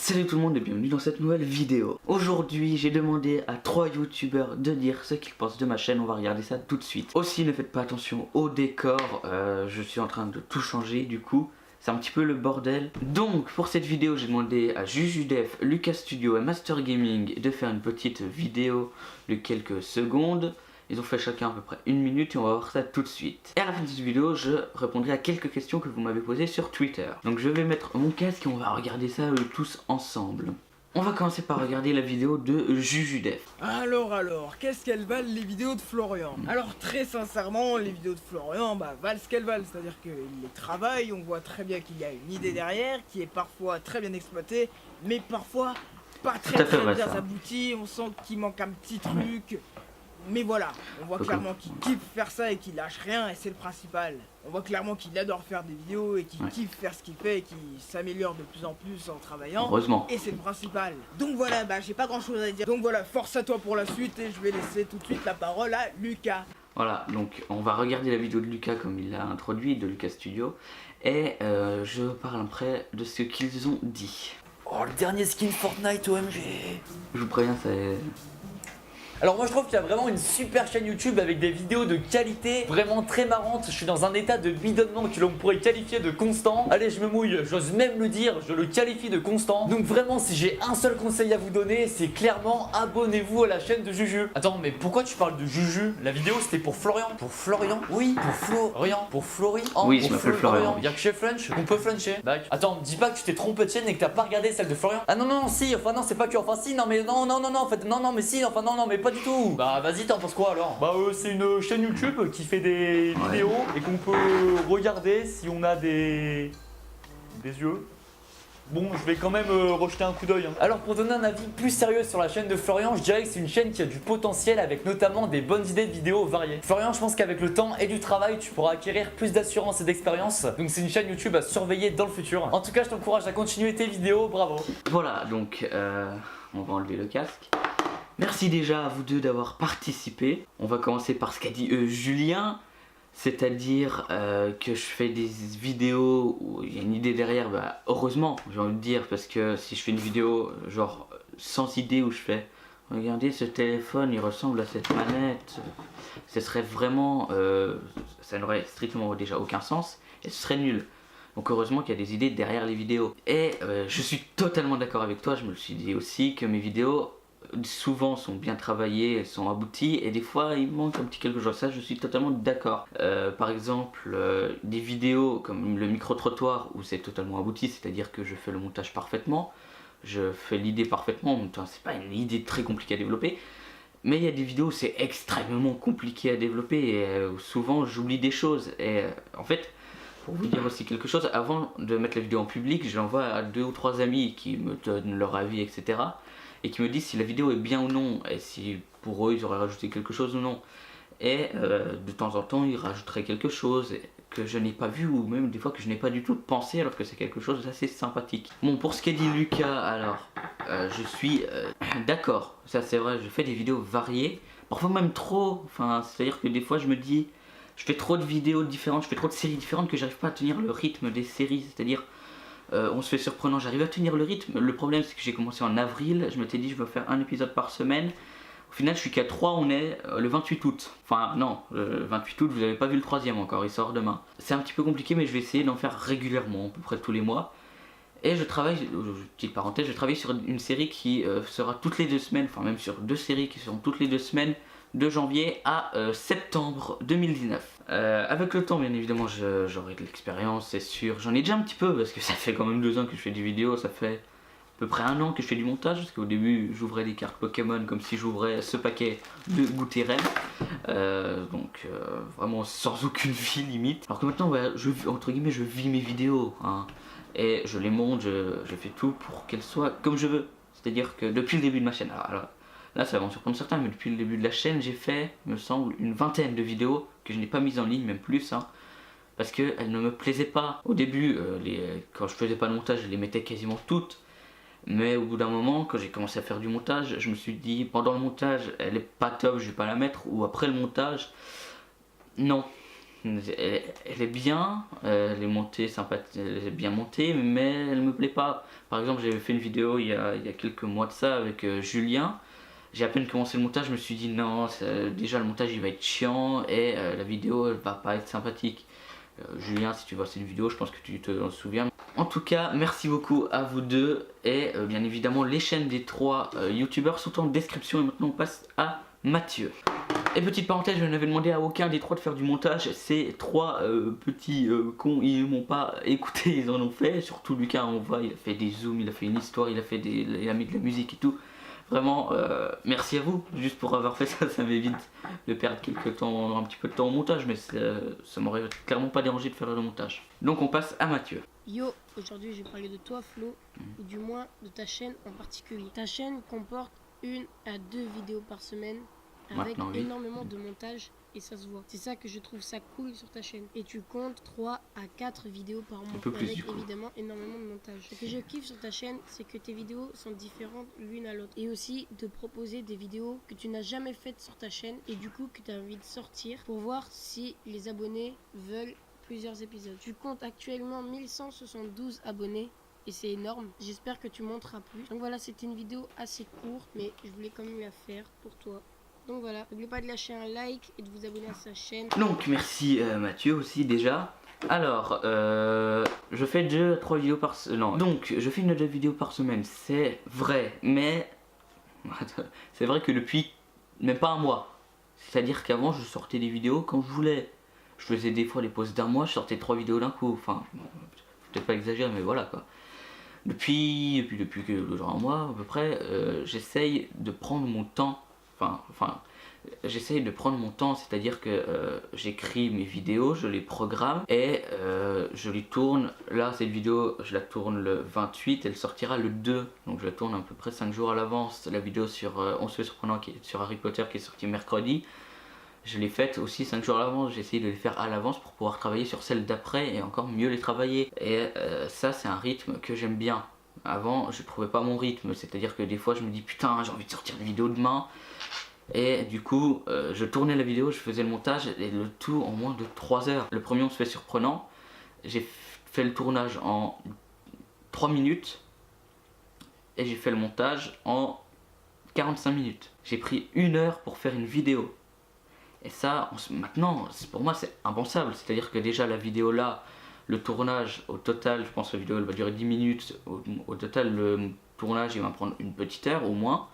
Salut tout le monde et bienvenue dans cette nouvelle vidéo. Aujourd'hui j'ai demandé à 3 youtubeurs de dire ce qu'ils pensent de ma chaîne, on va regarder ça tout de suite. Aussi ne faites pas attention au décor, je suis en train de tout changer du coup. C'est un petit peu le bordel. Donc pour cette vidéo j'ai demandé à Jujudef, Lucas Studio et Master Gaming de faire une petite vidéo de quelques secondes. Ils ont fait chacun à peu près 1 minute et on va voir ça tout de suite. Et à la fin de cette vidéo, je répondrai à quelques questions que vous m'avez posées sur Twitter. Donc je vais mettre mon casque et on va regarder ça tous ensemble. On va commencer par regarder la vidéo de Jujudef. Alors, qu'est-ce qu'elles valent les vidéos de Florian? Alors très sincèrement, les vidéos de Florian valent ce qu'elles valent, c'est-à-dire qu'il les travaille, on voit très bien qu'il y a une idée derrière, qui est parfois très bien exploitée, mais parfois pas très bien aboutie, on sent qu'il manque un petit truc. Mais voilà, on voit clairement qu'il kiffe faire ça et qu'il lâche rien et c'est le principal. On voit clairement qu'il adore faire des vidéos et qu'il kiffe faire ce qu'il fait et qu'il s'améliore de plus en plus en travaillant. Heureusement. Et c'est le principal. Donc voilà, j'ai pas grand chose à dire. Donc voilà, force à toi pour la suite et je vais laisser tout de suite la parole à Lucas. Voilà, donc on va regarder la vidéo de Lucas comme il l'a introduit, de Lucas Studio. Et je parle après de ce qu'ils ont dit. Oh, le dernier skin Fortnite OMG. Je vous préviens, c'est... Alors moi je trouve qu'il y a vraiment une super chaîne YouTube avec des vidéos de qualité vraiment très marrantes. Je suis dans un état de bidonnement que l'on pourrait qualifier de constant. Allez, je me mouille, j'ose même le dire, je le qualifie de constant. Donc vraiment, si j'ai un seul conseil à vous donner, c'est clairement abonnez-vous à la chaîne de Juju. Attends, mais pourquoi tu parles de Juju? La vidéo c'était pour Florian. Pour Florian? Oui, pour Florian. Pour Flori. Oui, je m'appelle Florian. Y'a que chez Flunch qu'on peut fluncher. Bac. Attends, dis pas que tu t'es trompé de chaîne et que t'as pas regardé celle de Florian. Ah non, non, si, enfin non, c'est pas que, enfin si, non mais non, en fait, non, mais si, enfin non, mais pas du tout. Bah vas-y, t'en penses quoi alors? Bah c'est une chaîne YouTube qui fait des vidéos et qu'on peut regarder si on a des yeux. Bon, je vais quand même rejeter un coup d'œil. Alors pour donner un avis plus sérieux sur la chaîne de Florian, je dirais que c'est une chaîne qui a du potentiel avec notamment des bonnes idées de vidéos variées. Florian, je pense qu'avec le temps et du travail, tu pourras acquérir plus d'assurance et d'expérience. Donc c'est une chaîne YouTube à surveiller dans le futur. En tout cas, je t'encourage à continuer tes vidéos, bravo. Voilà, donc on va enlever le casque. Merci déjà à vous deux d'avoir participé. On va commencer par ce qu'a dit Julien, c'est-à-dire que je fais des vidéos où il y a une idée derrière. Bah, heureusement, j'ai envie de dire, parce que si je fais une vidéo genre sans idée où je fais regardez ce téléphone, il ressemble à cette manette, ce serait vraiment, ça n'aurait strictement déjà aucun sens et ce serait nul. Donc heureusement qu'il y a des idées derrière les vidéos. Et je suis totalement d'accord avec toi, je me suis dit aussi que mes vidéos souvent sont bien travaillées, elles sont abouties et des fois il manque un petit quelque chose, ça je suis totalement d'accord. Par exemple des vidéos comme le micro-trottoir où c'est totalement abouti, c'est-à-dire que je fais le montage parfaitement, je fais l'idée parfaitement, en même temps c'est pas une idée très compliquée à développer, mais il y a des vidéos où c'est extrêmement compliqué à développer et souvent j'oublie des choses et en fait pour vous dire aussi quelque chose, avant de mettre la vidéo en public, je l'envoie à 2 ou 3 amis qui me donnent leur avis, etc. Et qui me disent si la vidéo est bien ou non, et si pour eux ils auraient rajouté quelque chose ou non. Et de temps en temps ils rajouteraient quelque chose que je n'ai pas vu, ou même des fois que je n'ai pas du tout pensé, alors que c'est quelque chose d'assez sympathique. Bon, pour ce qu'a dit Lucas, alors, je suis d'accord, ça c'est vrai, je fais des vidéos variées, parfois même trop, enfin, c'est-à-dire que des fois je me dis, je fais trop de vidéos différentes, je fais trop de séries différentes que j'arrive pas à tenir le rythme des séries, c'est-à-dire on se fait surprenant, j'arrive à tenir le rythme. Le problème c'est que j'ai commencé en avril, je m'étais dit je vais faire un épisode par semaine. Au final je suis qu'à 3, on est le 28 août. Enfin non, le 28 août vous n'avez pas vu le 3ème encore, il sort demain. C'est un petit peu compliqué mais je vais essayer d'en faire régulièrement, à peu près tous les mois. Et je travaille, petite parenthèse, je travaille sur une série qui sera toutes les 2 semaines, enfin même sur 2 séries qui seront toutes les 2 semaines, de janvier à septembre 2019. Avec le temps bien évidemment j'aurai de l'expérience, c'est sûr, j'en ai déjà un petit peu parce que ça fait quand même 2 ans que je fais des vidéos, ça fait à peu près 1 an que je fais du montage, parce qu'au début j'ouvrais des cartes Pokémon comme si j'ouvrais ce paquet de goûter donc vraiment sans aucune vie limite. Alors que maintenant entre guillemets je vis mes vidéos hein, et je les monte, je fais tout pour qu'elles soient comme je veux, c'est à dire que depuis le début de ma chaîne, alors là ça va en surprendre certains, mais depuis le début de la chaîne j'ai fait, me semble, une vingtaine de vidéos que je n'ai pas mises en ligne, même plus hein, parce qu'elles ne me plaisaient pas. Au début, quand je faisais pas de montage, je les mettais quasiment toutes, mais au bout d'un moment, quand j'ai commencé à faire du montage, je me suis dit, pendant le montage, elle est pas top, je vais pas la mettre, ou après le montage, non, elle est bien, elle est montée, elle est bien montée, mais elle me plaît pas. Par exemple, j'avais fait une vidéo il y a quelques mois de ça avec Julien. J'ai à peine commencé le montage, je me suis dit non, déjà le montage il va être chiant et la vidéo elle va pas être sympathique. Julien, si tu vois cette vidéo, je pense que tu te souviens. En tout cas, merci beaucoup à vous deux et bien évidemment les chaînes des 3 youtubeurs sont en description. Et maintenant on passe à Mathieu. Et petite parenthèse, je n'avais demandé à aucun des 3 de faire du montage. Ces 3 petits cons, ils m'ont pas écouté, ils en ont fait. Surtout Lucas, on voit, il a fait des zooms, il a fait une histoire, il a mis de la musique et tout. Vraiment, merci à vous, juste pour avoir fait ça, ça m'évite de perdre quelques temps, un petit peu de temps au montage, mais ça m'aurait clairement pas dérangé de faire le montage. Donc on passe à Mathieu. Yo, aujourd'hui je vais parler de toi Flo, ou du moins de ta chaîne en particulier. Ta chaîne comporte 1 à 2 vidéos par semaine, avec Maintenant, oui. énormément de montage et ça se voit. C'est ça que je trouve ça cool sur ta chaîne. Et tu comptes 3 à 4 vidéos par mois, peu plus, avec du coup. évidemment énormément de montage. Ce que je kiffe sur ta chaîne, c'est que tes vidéos sont différentes l'une à l'autre. Et aussi de proposer des vidéos que tu n'as jamais faites sur ta chaîne et du coup que tu as envie de sortir pour voir si les abonnés veulent plusieurs épisodes. Tu comptes actuellement 1172 abonnés. Et c'est énorme, j'espère que tu monteras plus. Donc voilà, c'était une vidéo assez courte, mais je voulais quand même la faire pour toi. Donc voilà, n'oubliez pas de lâcher un like et de vous abonner à sa chaîne. Donc merci Mathieu aussi déjà. Alors, je fais 2 à 3 vidéos par semaine. Non, donc je fais 1 à 2 vidéos par semaine, c'est vrai, mais c'est vrai que depuis même pas un mois. C'est-à-dire qu'avant je sortais des vidéos quand je voulais. Je faisais des fois des pauses d'un mois, je sortais 3 vidéos d'un coup. Enfin, bon, faut peut-être pas exagérer, mais voilà quoi. Depuis que genre un mois à peu près, j'essaye de prendre mon temps. J'essaye de prendre mon temps, c'est-à-dire que j'écris mes vidéos, je les programme et je les tourne. Là, cette vidéo, je la tourne le 28, elle sortira le 2, donc je la tourne à peu près 5 jours à l'avance. La vidéo sur 11 faits surprenants sur Harry Potter qui est sortie mercredi, je l'ai faite aussi 5 jours à l'avance. J'ai essayé de les faire à l'avance pour pouvoir travailler sur celles d'après et encore mieux les travailler. Et ça, c'est un rythme que j'aime bien. Avant, je trouvais pas mon rythme, c'est-à-dire que des fois, je me dis putain, j'ai envie de sortir une vidéo demain. Et du coup, je tournais la vidéo, je faisais le montage et le tout en moins de 3 heures. Le premier 11 faits surprenants, j'ai fait le tournage en 3 minutes et j'ai fait le montage en 45 minutes. J'ai pris 1 heure pour faire une vidéo. Et ça, maintenant, pour moi, c'est impensable. C'est-à-dire que déjà, la vidéo là, le tournage, au total, je pense que la vidéo elle va durer 10 minutes. Au total, le tournage, il va me prendre une petite heure au moins.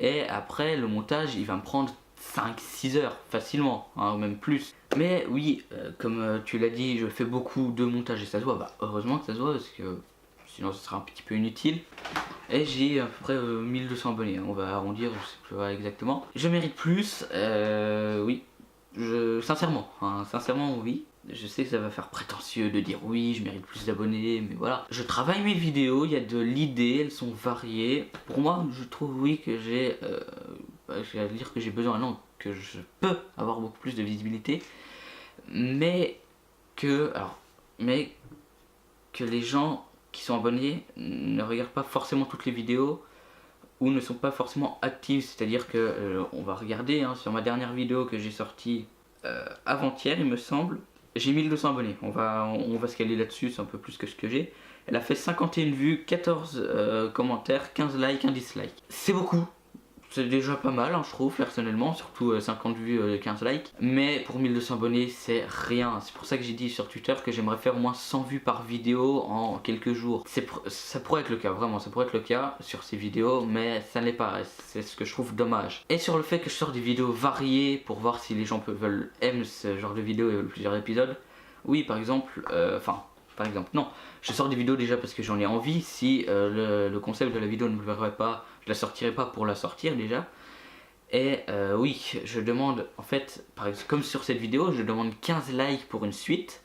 Et après, le montage, il va me prendre 5-6 heures facilement, hein, même plus. Mais oui, comme tu l'as dit, je fais beaucoup de montage et ça se voit. Bah, heureusement que ça se voit parce que sinon, ce sera un petit peu inutile. Et j'ai à peu près 1200 abonnés, on va arrondir, je sais pas exactement. Je mérite plus, oui, sincèrement, sincèrement oui. Je sais que ça va faire prétentieux de dire oui, je mérite plus d'abonnés, mais voilà. Je travaille mes vidéos, il y a de l'idée, elles sont variées. Pour moi, je trouve oui que j'ai, je vais dire que j'ai besoin, non, que je peux avoir beaucoup plus de visibilité. Mais que les gens qui sont abonnés ne regardent pas forcément toutes les vidéos ou ne sont pas forcément actifs, c'est-à-dire que on va regarder sur ma dernière vidéo que j'ai sortie avant-hier il me semble, j'ai 1200 abonnés, on va se caler là-dessus, c'est un peu plus que ce que j'ai. Elle a fait 51 vues, 14 commentaires, 15 likes, 1 dislike. C'est beaucoup. C'est déjà pas mal, je trouve, personnellement, surtout 50 vues, 15 likes. Mais pour 1200 abonnés, c'est rien. C'est pour ça que j'ai dit sur Twitter que j'aimerais faire au moins 100 vues par vidéo en quelques jours. Ça pourrait être le cas, vraiment, ça pourrait être le cas sur ces vidéos, mais ça ne l'est pas. C'est ce que je trouve dommage. Et sur le fait que je sors des vidéos variées pour voir si les gens aiment ce genre de vidéos et veulent plusieurs épisodes. Oui, par exemple, par exemple, non, je sors des vidéos déjà parce que j'en ai envie. Si le concept de la vidéo ne me plairait pas, je la sortirai pas pour la sortir déjà. Et oui, je demande, en fait, comme sur cette vidéo, je demande 15 likes pour une suite.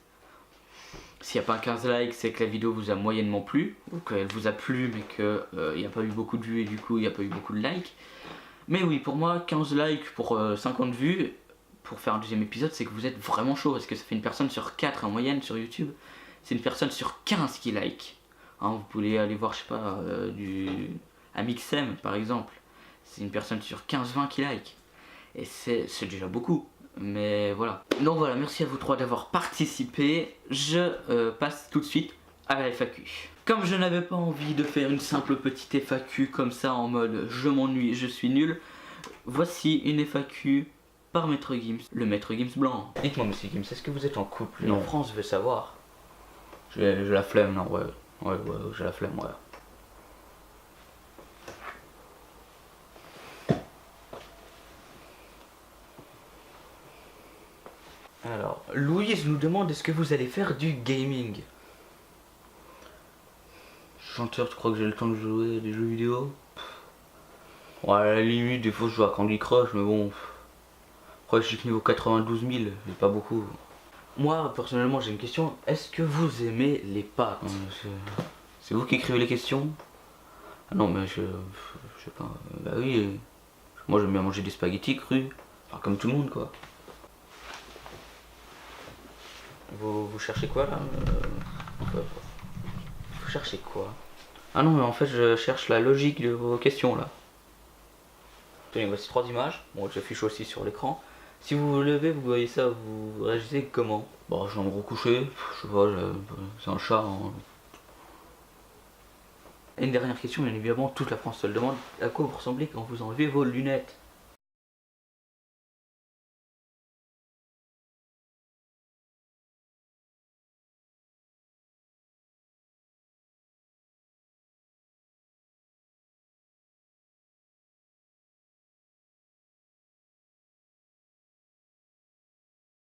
S'il n'y a pas 15 likes, c'est que la vidéo vous a moyennement plu, ou qu'elle vous a plu, mais qu'il n'y a pas eu beaucoup de vues et du coup il n'y a pas eu beaucoup de likes. Mais oui, pour moi, 15 likes pour 50 vues, pour faire un deuxième épisode, c'est que vous êtes vraiment chaud, parce que ça fait une personne sur 4 en moyenne sur YouTube. C'est une personne sur 15 qui like. Vous pouvez aller voir, je sais pas, du Amixem par exemple. C'est une personne sur 15-20 qui like. Et c'est déjà beaucoup. Mais voilà. Donc voilà, merci à vous trois d'avoir participé. Je passe tout de suite à la FAQ. Comme je n'avais pas envie de faire une simple petite FAQ comme ça en mode je m'ennuie, je suis nul, voici une FAQ par Maître Gims, le Maître Gims blanc. Dites-moi monsieur Gims, est-ce que vous êtes en couple? Non. En France veut savoir. J'ai la flemme, non, ouais, j'ai la flemme, ouais. Alors, Louise nous demande est-ce que vous allez faire du gaming? Chanteur, tu crois que j'ai le temps de jouer à des jeux vidéo? Ouais, à la limite, des fois je joue à Candy Crush, mais bon. Après, je suis niveau 92 000, c'est pas beaucoup. Moi, personnellement, j'ai une question. Est-ce que vous aimez les pâtes? C'est vous qui écrivez les questions? Ah non, mais je sais pas. Bah oui, moi j'aime bien manger des spaghettis crus. Enfin, comme tout le monde, quoi. Vous cherchez quoi là? Vous cherchez quoi? Ah non, mais en fait, je cherche la logique de vos questions là. Tenez, voici 3 images. Bon, j'affiche aussi sur l'écran. Si vous vous levez, vous voyez ça, vous réagissez comment? Bon, je viens de me recoucher. Je sais pas, c'est un chat. Hein. Et une dernière question, bien évidemment, toute la France se le demande. À quoi vous ressemblez quand vous enlevez vos lunettes?